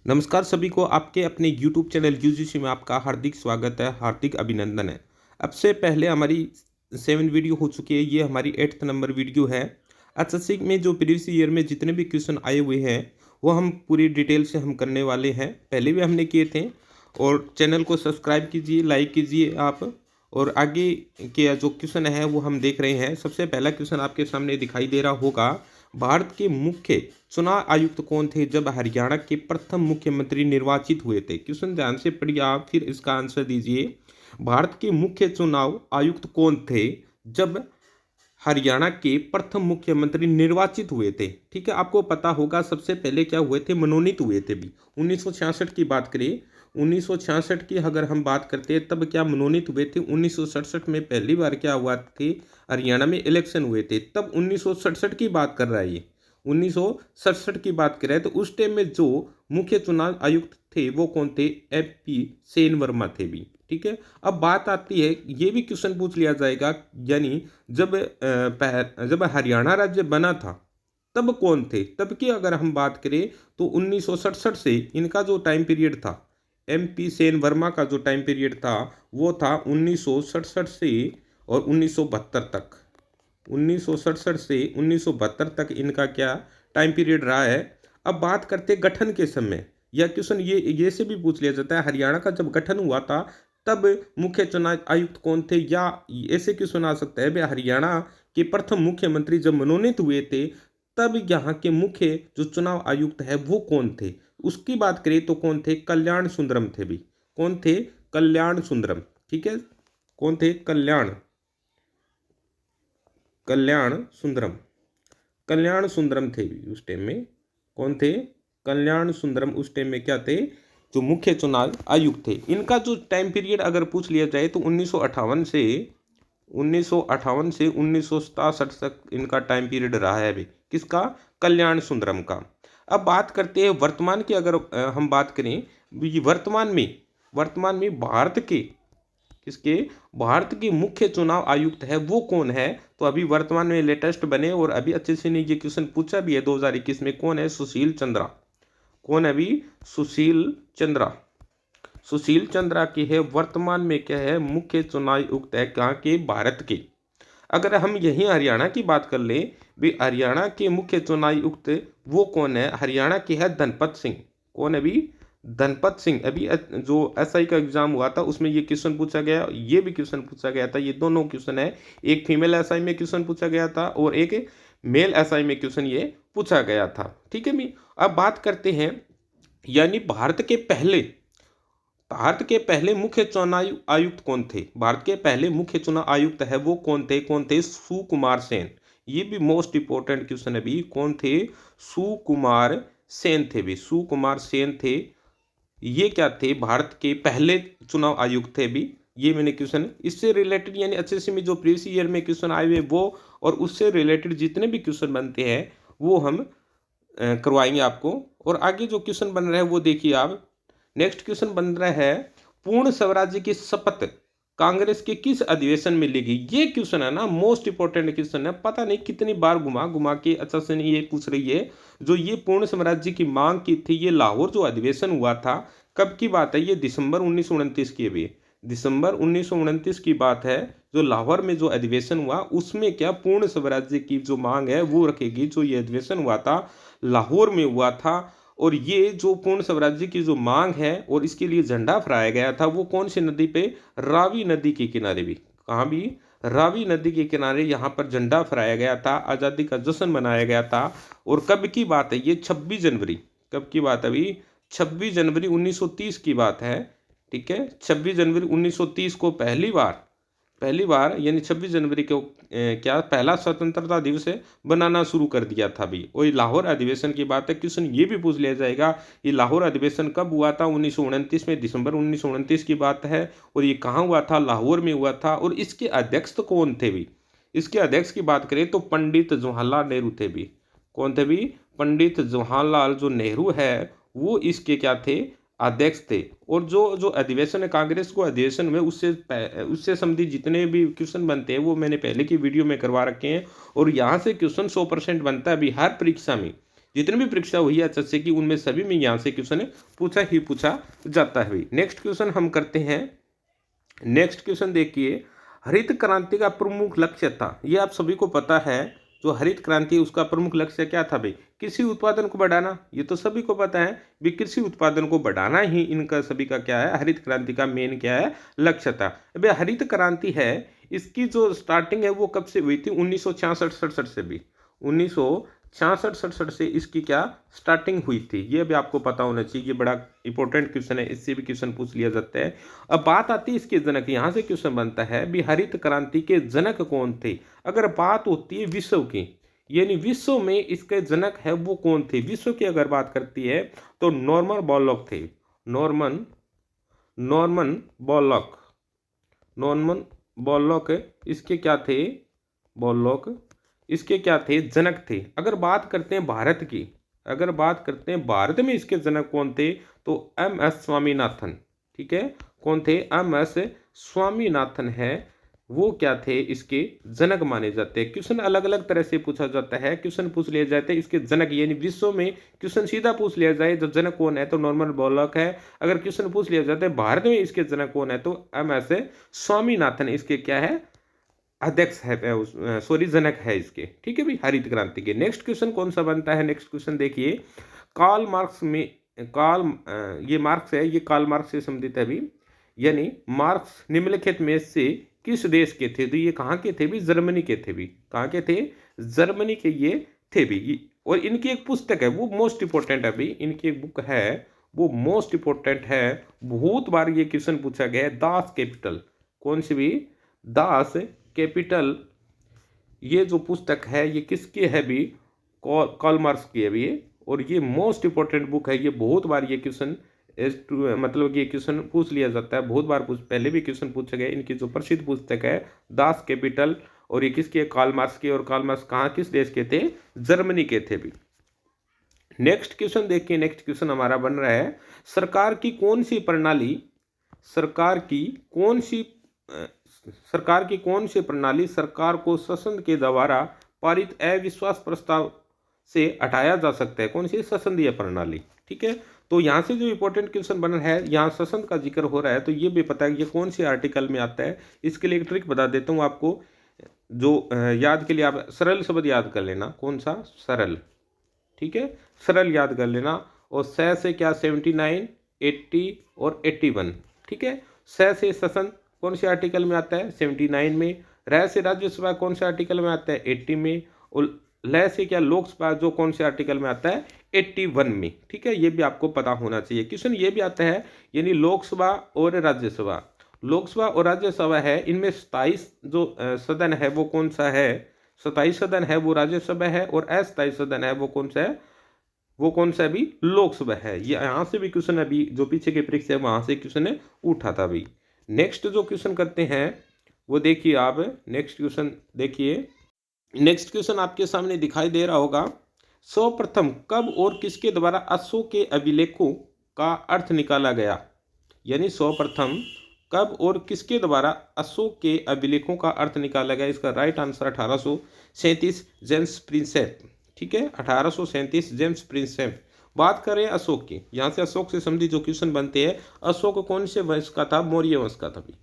नमस्कार सभी को आपके अपने YouTube चैनल यूजीसी में आपका हार्दिक स्वागत है, हार्दिक अभिनंदन है। अब से पहले हमारी 7 वीडियो हो चुकी है, ये हमारी 8th नंबर वीडियो है। एसएससी में जो प्रीवियस ईयर में जितने भी क्वेश्चन आए हुए हैं वो हम पूरी डिटेल से हम करने वाले हैं। पहले भी हमने किए थे और चैनल को सब्सक्राइब कीजिए, लाइक कीजिए आप। और आगे के जो क्वेश्चन है वो हम देख रहे हैं। सबसे पहला क्वेश्चन आपके सामने दिखाई दे रहा होगा, भारत के मुख्य चुनाव आयुक्त कौन थे जब हरियाणा के प्रथम मुख्यमंत्री निर्वाचित हुए थे। क्वेश्चन ध्यान से पढ़िए आप, फिर इसका आंसर दीजिए। भारत के मुख्य चुनाव आयुक्त कौन थे जब हरियाणा के प्रथम मुख्यमंत्री निर्वाचित हुए थे। ठीक है, आपको पता होगा सबसे पहले क्या हुए थे, मनोनीत हुए थे भी। 1966 की बात करें, 1966 की अगर हम बात करते हैं तब क्या मनोनीत हुए थे। 1967 में पहली बार क्या हुआ थे, हरियाणा में इलेक्शन हुए थे, तब 1967 की बात कर रहा है ये। 1967 की बात करें तो उस टाइम में जो मुख्य चुनाव आयुक्त थे वो कौन थे, एपी सेन वर्मा थे भी। ठीक है, अब बात आती है, ये भी क्वेश्चन पूछ लिया जाएगा, यानी जब हरियाणा राज्य बना था तब कौन थे। तब की अगर हम बात करें तो 1967 से इनका जो टाइम पीरियड था, एमपी सेन वर्मा का जो टाइम पीरियड था वो था 1967 से और 1972 तक। 1967 से 1972 तक इनका क्या टाइम पीरियड रहा है। अब बात करते गठन के समय, यह क्वेश्चन ये से भी पूछ लिया जाता है, हरियाणा का जब गठन हुआ था तब मुख्य चुनाव आयुक्त कौन थे, या ऐसे क्वेश्चन आ सकता है भाई हरियाणा के प्रथम मुख्यमंत्री जब मनोनीत हुए थे तब यहाँ के मुख्य जो चुनाव आयुक्त है वो कौन थे। उसकी बात करें तो कौन थे, कल्याण सुंदरम थे भी। कौन थे, कल्याण सुंदरम। ठीक है, कौन थे, कल्याण सुंदरम। कल्याण सुंदरम थे भी उस टाइम में। कौन थे, कल्याण सुंदरम उस टाइम में क्या थे, जो मुख्य चुनाव आयुक्त थे। इनका जो टाइम पीरियड अगर पूछ लिया जाए तो 1958 से 1967 तक इनका टाइम पीरियड रहा है अभी। किसका, कल्याण सुंदरम का। अब बात करते हैं वर्तमान की, अगर हम बात करें वर्तमान में भारत के किसके, भारत के मुख्य चुनाव आयुक्त है वो कौन है। तो अभी वर्तमान में लेटेस्ट बने और अभी अच्छे से नहीं ये क्वेश्चन पूछा भी है 2021 में, कौन है, सुशील चंद्रा। कौन है अभी, सुशील चंद्रा। सुशील चंद्रा की है वर्तमान में क्या है, मुख्य चुनाव आयुक्त है कहाँ के, भारत के। अगर हम यहीं हरियाणा की बात कर ले भी, हरियाणा के मुख्य चुनाव आयुक्त वो कौन है, हरियाणा की है धनपत सिंह। कौन है अभी, धनपत सिंह। अभी जो एसआई का एग्जाम हुआ था उसमें ये क्वेश्चन पूछा गया, ये भी क्वेश्चन पूछा गया था। ये दोनों क्वेश्चन है, एक फीमेल एसआई में क्वेश्चन पूछा गया था और एक मेल एसआई में क्वेश्चन ये पूछा गया था। ठीक है भी, अब बात करते हैं, यानी भारत के पहले मुख्य चुनाव आयुक्त कौन थे। भारत के पहले मुख्य चुनाव आयुक्त है वो कौन थे, सुकुमार सेन। ये भी मोस्ट इंपोर्टेंट क्वेश्चन है भी, कौन थे, सुकुमार सेन थे भी। सुकुमार सेन थे, ये क्या थे, भारत के पहले चुनाव आयुक्त थे भी। ये मैंने क्वेश्चन इससे रिलेटेड, यानी अच्छे से में जो प्रीवियस ईयर में क्वेश्चन आए हुए वो और उससे रिलेटेड जितने भी क्वेश्चन बनते हैं वो हम करवाएंगे आपको। और आगे जो क्वेश्चन बन रहा है वो देखिए आप। नेक्स्ट क्वेश्चन बन रहा है, पूर्ण स्वराज्य की शपथ कांग्रेस के किस अधिवेशन में लेगी। ये क्वेश्चन है ना, मोस्ट इंपोर्टेंट क्वेश्चन है। पता नहीं कितनी बार घुमा घुमा के अच्छा से नहीं ये पूछ रही है। जो ये पूर्ण स्वराज्य की मांग की थी, ये लाहौर जो अधिवेशन हुआ था, कब की बात है, ये दिसंबर 1929 की भी, दिसंबर 1929 की बात है। जो लाहौर में जो अधिवेशन हुआ उसमें क्या पूर्ण स्वराज्य की जो मांग है वो रखेगी। जो ये अधिवेशन हुआ था लाहौर में हुआ था, और ये जो पूर्ण स्वराज्य की जो मांग है और इसके लिए झंडा फहराया गया था वो कौन सी नदी पे, रावी नदी के किनारे भी। कहाँ भी, रावी नदी के किनारे यहाँ पर झंडा फहराया गया था, आज़ादी का जश्न मनाया गया था। और कब की बात है ये, 26 जनवरी। कब की बात है अभी, 26 जनवरी 1930 की बात है। ठीक है, 26 जनवरी 1930 को पहली बार यानी 26 जनवरी को क्या पहला स्वतंत्रता दिवस बनाना शुरू कर दिया था भी। और ये लाहौर अधिवेशन की बात है, क्वेश्चन ये भी पूछ लिया जाएगा, ये लाहौर अधिवेशन कब हुआ था, 1929 में, दिसंबर 1929 की बात है। और ये कहाँ हुआ था, लाहौर में हुआ था। और इसके अध्यक्ष तो कौन थे भी, इसके अध्यक्ष की बात करें तो पंडित जवाहरलाल नेहरू थे भी। कौन थे भी, पंडित जवाहरलाल जो नेहरू है वो इसके क्या थे, अध्यक्ष थे। और जो जो अधिवेशन है कांग्रेस को अधिवेशन में उससे संबंधित जितने भी क्वेश्चन बनते हैं वो मैंने पहले की वीडियो में करवा रखे हैं। और यहाँ से क्वेश्चन 100% बनता है अभी हर परीक्षा में। जितनी भी परीक्षा हुई है एचएससी की उनमें सभी में यहाँ से क्वेश्चन पूछा ही पूछा जाता है भाई। नेक्स्ट क्वेश्चन हम करते हैं। नेक्स्ट क्वेश्चन देखिए, हरित क्रांति का प्रमुख लक्ष्य था, ये आप सभी को पता है। जो हरित क्रांति उसका प्रमुख लक्ष्य क्या था भाई? कृषि उत्पादन को बढ़ाना, ये तो सभी को पता है भी कृषि उत्पादन को बढ़ाना ही इनका सभी का क्या है, हरित क्रांति का मेन क्या है, लक्ष्य था। अब हरित क्रांति है, इसकी जो स्टार्टिंग है वो कब से हुई थी? 1966-67 से भी 1966-67 से इसकी क्या स्टार्टिंग हुई थी, ये भी आपको पता होना चाहिए। ये बड़ा इंपॉर्टेंट क्वेश्चन है, इससे भी क्वेश्चन पूछ लिया जाता है। अब बात आती है इसके जनक, यहाँ से क्वेश्चन बनता है भी हरित क्रांति के जनक कौन थे। अगर बात होती है विश्व की, यानी विश्व में इसके जनक है वो कौन थे, विश्व की अगर बात करती है तो नॉर्मन बोरलॉग थे। नॉर्मन बोरलॉग, नॉर्मन बोरलॉग इसके क्या थे, बोरलॉग इसके क्या थे, जनक थे। अगर बात करते हैं भारत की, अगर बात करते हैं भारत में इसके जनक कौन थे तो एम.एस. स्वामीनाथन। ठीक है, कौन थे? एम.एस. स्वामीनाथन है, वो क्या थे, इसके जनक माने जाते हैं। क्वेश्चन अलग अलग तरह से पूछा जाता है, क्वेश्चन पूछ लिए जाते हैं इसके जनक, यानी विश्व में क्वेश्चन सीधा पूछ लिया जाए तो जनक कौन है तो नॉर्मन बोरलॉग है। अगर क्वेश्चन पूछ लिया जाता है भारत में इसके जनक कौन है तो एम.एस. स्वामीनाथन इसके क्या है, अध्यक्ष है, सॉरी जनक है इसके। ठीक है भाई, हरित क्रांति के। नेक्स्ट क्वेश्चन कौन सा बनता है? नेक्स्ट क्वेश्चन देखिए, कार्ल मार्क्स में, ये मार्क्स है, ये कार्ल मार्क्स से संबंधित है भी, यानी मार्क्स निम्नलिखित में से किस देश के थे? तो ये कहाँ के थे भी? जर्मनी के थे भी। कहाँ के थे? जर्मनी के ये थे भी। और इनकी एक पुस्तक है वो मोस्ट इंपॉर्टेंट है भी, इनकी एक बुक है वो मोस्ट इंपॉर्टेंट है, बहुत बार ये क्वेश्चन पूछा गया है। दास कैपिटल, कौन सी भी? Das Kapital. ये जो पुस्तक है ये किसकी है भी? कार्ल मार्क्स की है भी ये, और ये मोस्ट इंपॉर्टेंट बुक है। ये बहुत बार ये क्वेश्चन मतलब ये क्वेश्चन पूछ लिया जाता है, बहुत बार पहले भी क्वेश्चन पूछे गए। इनकी जो प्रसिद्ध पुस्तक है दास कैपिटल, और ये किसकी है? कार्ल मार्क्स की। और कार्ल मार्क्स कहाँ, किस देश के थे? जर्मनी के थे भी। नेक्स्ट क्वेश्चन देखिए, नेक्स्ट क्वेश्चन हमारा बन रहा है, सरकार की कौन सी प्रणाली, सरकार की कौन सी प्रणाली सरकार को संसद के द्वारा पारित अविश्वास प्रस्ताव से हटाया जा सकता है? कौन सी? संसदीय प्रणाली। ठीक है, तो यहाँ से जो इंपॉर्टेंट क्वेश्चन बन रहा है, यहाँ संसद का जिक्र हो रहा है, तो ये भी पता है ये कौन सी आर्टिकल में आता है। इसके लिए एक ट्रिक बता देता हूँ आपको, जो याद के लिए आप सरल शब्द याद कर लेना। कौन सा? सरल। ठीक है, सरल याद कर लेना। और से क्या? 79, 80 और 81। ठीक है, से संसद कौन से आर्टिकल में आता है? 79 में। रह से राज्यसभा कौन से आर्टिकल में आता है? 80 में। और लय से क्या? लोकसभा, जो कौन से आर्टिकल में आता है? 81 में। ठीक है, ये भी आपको पता होना चाहिए। क्वेश्चन ये भी आता है, यानी लोकसभा और राज्यसभा, लोकसभा और राज्यसभा है, इनमें 27 जो सदन है वो कौन सा है? 27 सदन है वो राज्यसभा है, और अस्थायी सदन है वो कौन सा है? वो कौन सा भी? लोकसभा है। ये यहाँ से भी क्वेश्चन, अभी जो पीछे के परीक्षा है वहां से क्वेश्चन उठा था अभी। नेक्स्ट जो क्वेश्चन करते हैं वो देखिए आप, नेक्स्ट क्वेश्चन देखिए। नेक्स्ट क्वेश्चन आपके सामने दिखाई दे रहा होगा, सर्वप्रथम कब और किसके द्वारा अशोक के अभिलेखों का अर्थ निकाला गया? यानी सर्वप्रथम कब और किसके द्वारा अशोक के अभिलेखों का अर्थ निकाला गया? इसका राइट आंसर 1837 जेम्स प्रिंसेप। ठीक है, 1837 जेम्स प्रिंसेप। बात करें अशोक की, यहाँ से अशोक से संबंधित जो क्वेश्चन बनते हैं, अशोक कौन से वंश का था? मौर्य वंश का था भी।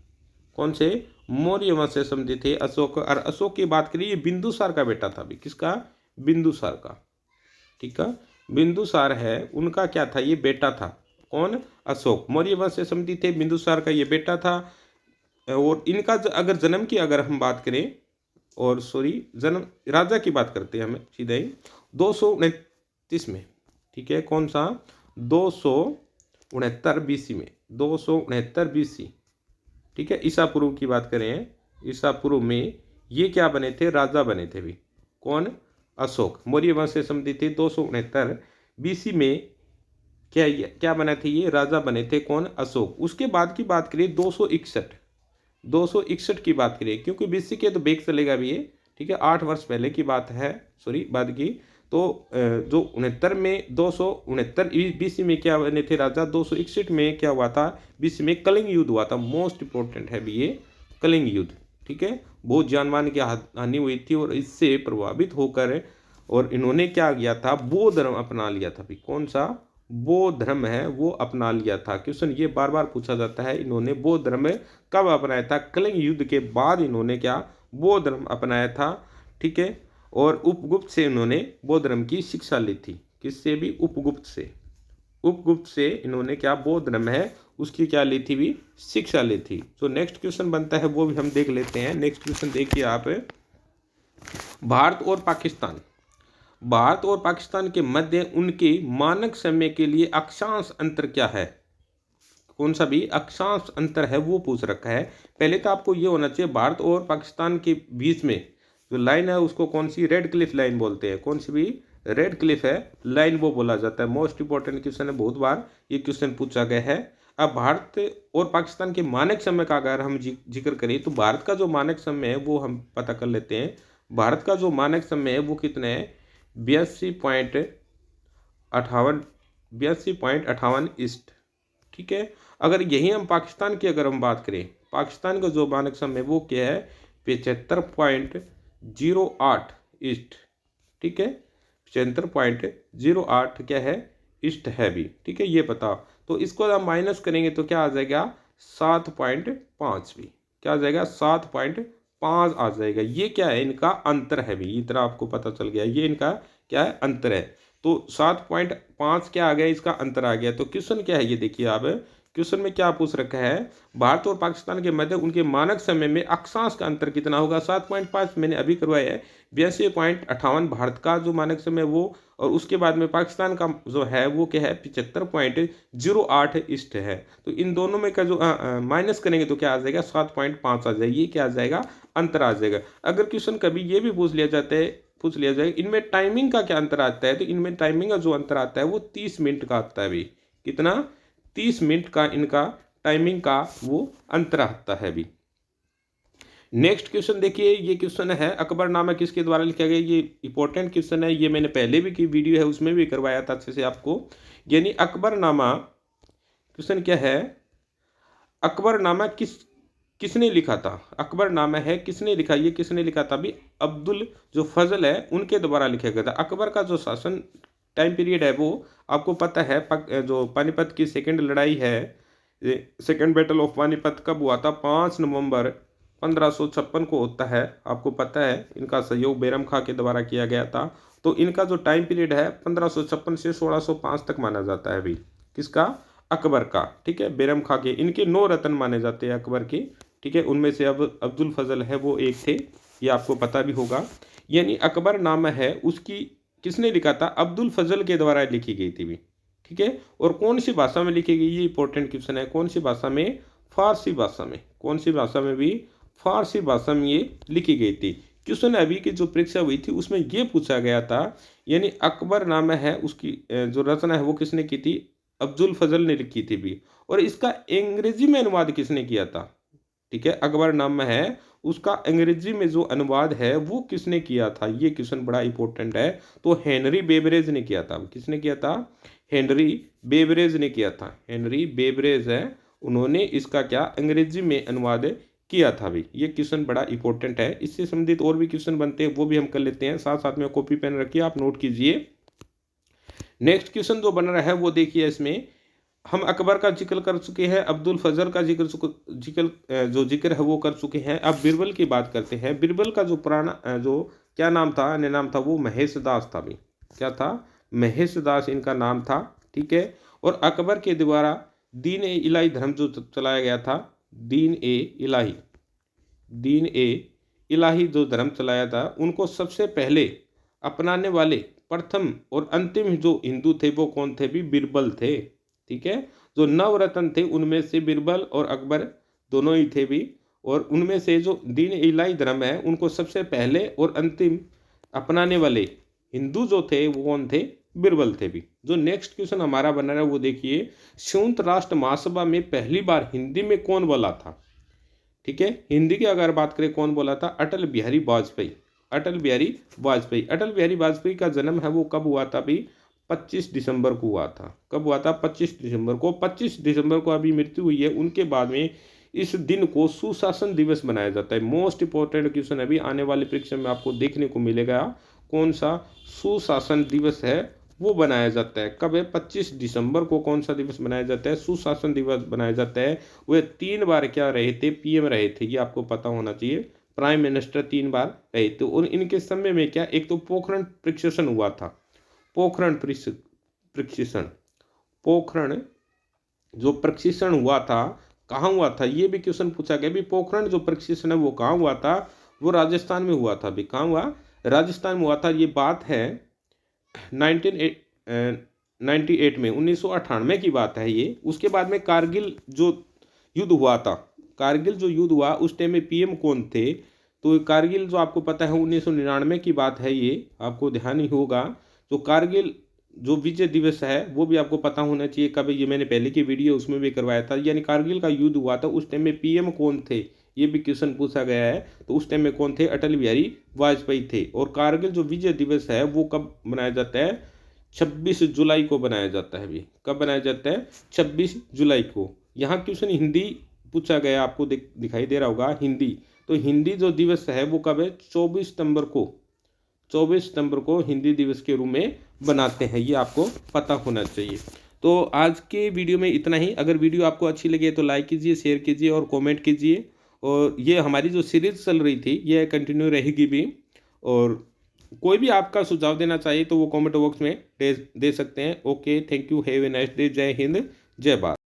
कौन से? मौर्य वंश से संबंधित थे अशोक। और अशोक की बात करिए, बिंदुसार का बेटा था भी। किसका? बिंदुसार का। ठीक है, बिंदुसार है, उनका क्या था? ये बेटा था। कौन? अशोक। मौर्य वंश से संबंधित थे, बिंदुसार का ये बेटा था। और इनका अगर जन्म की अगर हम बात करें, और सॉरी जन्म राजा की बात करते हैं हमें सीधा ही, 229 में। ठीक है, कौन सा? 269 BC में, 269 BC। ठीक है, ईसा पूर्व की बात करें, ईसा पूर्व में ये क्या बने थे? राजा बने थे भी। कौन? अशोक। मौर्य वंश से संबंधित थे, 269 BC में क्या बने थे? ये राजा बने थे। कौन? अशोक। उसके बाद की बात करिए 261 की बात करिए, क्योंकि BC के तो बेग चलेगा भी ये। ठीक है, 8 वर्ष पहले की बात है, सॉरी बाद की। तो जो 69 में 269 BC में क्या बने थे राजा? 261 में क्या हुआ था? BC में कलिंग युद्ध हुआ था। मोस्ट इंपॉर्टेंट है भी ये कलिंग युद्ध। ठीक है, बहुत जानमाल की हानि हुई थी, और इससे प्रभावित होकर और इन्होंने क्या किया था, बौद्ध धर्म अपना लिया था। कौन सा बौद्ध धर्म है वो अपना लिया था। क्वेश्चन ये बार बार पूछा जाता है, इन्होंने बौद्ध धर्म कब अपनाया था? कलिंग युद्ध के बाद इन्होंने क्या बौद्ध धर्म अपनाया था। ठीक है, और उपगुप्त से इन्होंने बौद्ध धर्म की शिक्षा ली थी। किससे भी? उपगुप्त से। उपगुप्त से इन्होंने क्या बौद्ध धर्म है उसकी क्या ली थी भी? शिक्षा ली थी। तो नेक्स्ट क्वेश्चन बनता है वो भी हम देख लेते हैं। नेक्स्ट क्वेश्चन देखिए आप, भारत और पाकिस्तान, भारत और पाकिस्तान के मध्य उनके मानक समय के लिए अक्षांश अंतर क्या है? कौन सा भी अक्षांश अंतर है वो पूछ रखा है। पहले तो आपको ये होना चाहिए, भारत और पाकिस्तान के बीच में जो लाइन है उसको कौन सी? रेड क्लिफ लाइन बोलते हैं। कौन सी भी? रेड क्लिफ है लाइन वो बोला जाता है। मोस्ट इंपॉर्टेंट क्वेश्चन है, बहुत बार ये क्वेश्चन पूछा गया है। अब भारत और पाकिस्तान के मानक समय का अगर हम जिक्र करें तो भारत का जो मानक समय है वो हम पता कर लेते हैं। भारत का जो मानक समय है वो कितना है? 82.58 ईस्ट। ठीक है, अगर यही हम पाकिस्तान की अगर हम बात करें, पाकिस्तान का जो मानक समय वो क्या है? 75.08 ईस्ट। ठीक है, 75.08 क्या है? ईस्ट है भी। ठीक है, ये बताओ। तो इसको हम माइनस करेंगे तो क्या आ जाएगा? 7.5 भी। क्या आ जाएगा? 7.5 आ जाएगा। ये क्या है? इनका अंतर है भी। इतना आपको पता चल गया, ये इनका क्या है? अंतर है। तो 7.5 क्या आ गया? इसका अंतर आ गया। तो क्वेश्चन क्या है ये देखिए आप, क्वेश्चन में क्या पूछ रखा है? भारत और पाकिस्तान के मध्य उनके मानक समय में अक्षांश का अंतर कितना होगा? 7.5 मैंने अभी करवाया है। 82.58 भारत का जो मानक समय वो, और उसके बाद में पाकिस्तान का जो है वो क्या है? 75.08 ईस्ट है। तो इन दोनों में का जो माइनस करेंगे तो क्या आ जाएगा? 7.5 आ जाएगा। ये क्या आ जाएगा? अंतर आ जाएगा। अगर क्वेश्चन कभी ये भी पूछ लिया जाएगा इनमें टाइमिंग का क्या अंतर आता है, तो इनमें टाइमिंग का जो अंतर आता है वो 30 मिनट का आता है भी। कितना? 30 मिनट का इनका टाइमिंग का वो अंतर आता है भी। नेक्स्ट क्वेश्चन देखिए, ये क्वेश्चन है अकबरनामा किसके द्वारा लिखा गया? ये इंपॉर्टेंट क्वेश्चन है, ये मैंने पहले भी की वीडियो है उसमें भी करवाया था अच्छे से आपको। यानी अकबरनामा, क्वेश्चन क्या है? अकबरनामा किसने लिखा था? अकबरनामा है किसने लिखा? ये किसने लिखा था भी? अब्दुल जो फजल है उनके द्वारा लिखा गया था। अकबर का जो शासन टाइम पीरियड है वो आपको पता है। जो पानीपत की सेकेंड लड़ाई है, सेकेंड बैटल ऑफ पानीपत कब हुआ था? 5 नवंबर 1556 को होता है। आपको पता है इनका सहयोग बैरम खां के द्वारा किया गया था। तो इनका जो टाइम पीरियड है 1556 से 1605 तक माना जाता है भी। किसका? अकबर का। ठीक है, बैरम खां के। इनके 9 रत्न माने जाते हैं अकबर के। ठीक है, उनमें से अब अब्दुल फजल है वो एक थे, ये आपको पता भी होगा। यानी अकबरनामा है उसकी किसने लिखा था? अब्दुल फजल के द्वारा लिखी गई थी भी। ठीक है, और कौन सी भाषा में लिखी गई? ये इंपॉर्टेंट क्वेश्चन है। कौन सी भाषा में? फारसी भाषा में। कौन सी भाषा में भी? फारसी भाषा में ये लिखी गई थी। क्वेश्चन अभी की जो परीक्षा हुई थी उसमें ये पूछा गया था, यानी अकबरनामा है उसकी जो रचना है वो किसने की थी? अब्दुल फजल ने लिखी थी भी। और इसका अंग्रेजी में अनुवाद किसने किया था? ठीक है, अकबरनामा है उसका अंग्रेजी में जो अनुवाद है वो किसने किया था? ये क्वेश्चन बड़ा इंपॉर्टेंट है। तो हेनरी बेवरेज ने किया था। किसने किया था? हेनरी बेवरेज ने किया था। हेनरी बेवरेज है, उन्होंने इसका क्या अंग्रेजी में अनुवाद किया था भी। ये क्वेश्चन बड़ा इंपॉर्टेंट है। इससे संबंधित और भी क्वेश्चन बनते हैं वो भी हम कर लेते हैं। साथ साथ में कॉपी पेन रखिए, आप नोट कीजिए। नेक्स्ट क्वेश्चन जो बन रहा है वो देखिए, इसमें हम अकबर का जिक्र कर चुके हैं, अब्दुल फजल का जिक्र है वो कर चुके हैं। अब बीरबल की बात करते हैं। बीरबल का जो पुराना जो क्या नाम था, अन्य नाम था, वो महेश दास था भी। क्या था? महेश दास इनका नाम था। ठीक है, और अकबर के द्वारा दीन ए इलाही धर्म जो चलाया गया था, दीन ए इलाही जो धर्म चलाया था, उनको सबसे पहले अपनाने वाले प्रथम और अंतिम जो हिंदू थे वो कौन थे भी? बीरबल थे। ठीक है, जो नवरत्न थे उनमें से बीरबल और अकबर दोनों ही थे भी। और उनमें से जो दीन इलाही धर्म है उनको सबसे पहले और अंतिम अपनाने वाले हिंदू जो थे वो कौन थे? बीरबल थे भी। जो नेक्स्ट क्वेश्चन हमारा बना रहा है वो देखिए, संयुक्त राष्ट्र महासभा में पहली बार हिंदी में कौन बोला था? ठीक है, हिंदी की अगर बात करें कौन बोला था? अटल बिहारी वाजपेयी। अटल बिहारी वाजपेयी का जन्म है वो कब हुआ था भी? 25 दिसंबर को हुआ था। कब हुआ था? 25 दिसंबर को। 25 दिसंबर को अभी मृत्यु हुई है उनके बाद में इस दिन को सुशासन दिवस मनाया जाता है। मोस्ट इंपॉर्टेंट क्वेश्चन अभी आने वाले परीक्षा में आपको देखने को मिलेगा। कौन सा सुशासन दिवस है वो बनाया जाता है। कब है? 25 दिसंबर को कौन सा दिवस बनाया जाता है? सुशासन दिवस बनाया जाता है। वे 3 बार क्या रहे थे? पीएम रहे थे, ये आपको पता होना चाहिए। प्राइम मिनिस्टर 3 बार रहे थे। और इनके समय में क्या, एक तो पोखरण प्रशिक्षण हुआ था। पोखरण प्रशिक्षण, पोखरण जो प्रशिक्षण हुआ था, कहाँ हुआ था? ये भी क्वेश्चन पूछा गया भी पोखरण जो प्रशिक्षण है वो कहाँ हुआ था? वो राजस्थान में हुआ था। अभी कहाँ हुआ? राजस्थान में हुआ था। ये बात है 1998 में, 1998 की बात है ये। उसके बाद में कारगिल जो युद्ध हुआ था, कारगिल जो युद्ध हुआ उस टाइम में पीएम कौन थे? तो कारगिल जो आपको पता है 1999 की बात है, ये आपको ध्यान ही होगा। तो कारगिल जो विजय दिवस है वो भी आपको पता होना चाहिए कब है। ये मैंने पहले की वीडियो उसमें भी करवाया था। यानी कारगिल का युद्ध हुआ था, उस टाइम में पीएम कौन थे ये भी क्वेश्चन पूछा गया है। तो उस टाइम में कौन थे? अटल बिहारी वाजपेयी थे। और कारगिल जो विजय दिवस है वो कब मनाया जाता है? 26 जुलाई को बनाया जाता है। भी कब बनाया जाता है? 26 जुलाई को। यहाँ क्वेश्चन हिंदी पूछा गया, आपको दिखाई दे रहा होगा हिंदी। तो हिंदी जो दिवस है वो कब है? 24 सितंबर को। 24 सितंबर को हिंदी दिवस के रूप में बनाते हैं, ये आपको पता होना चाहिए। तो आज के वीडियो में इतना ही। अगर वीडियो आपको अच्छी लगे तो लाइक कीजिए, शेयर कीजिए और कमेंट कीजिए। और ये हमारी जो सीरीज चल रही थी ये कंटिन्यू रहेगी भी। और कोई भी आपका सुझाव देना चाहिए तो वो कमेंट बॉक्स में दे सकते हैं। Okay, thank you, have a nice day. जय हिंद, जय भारत।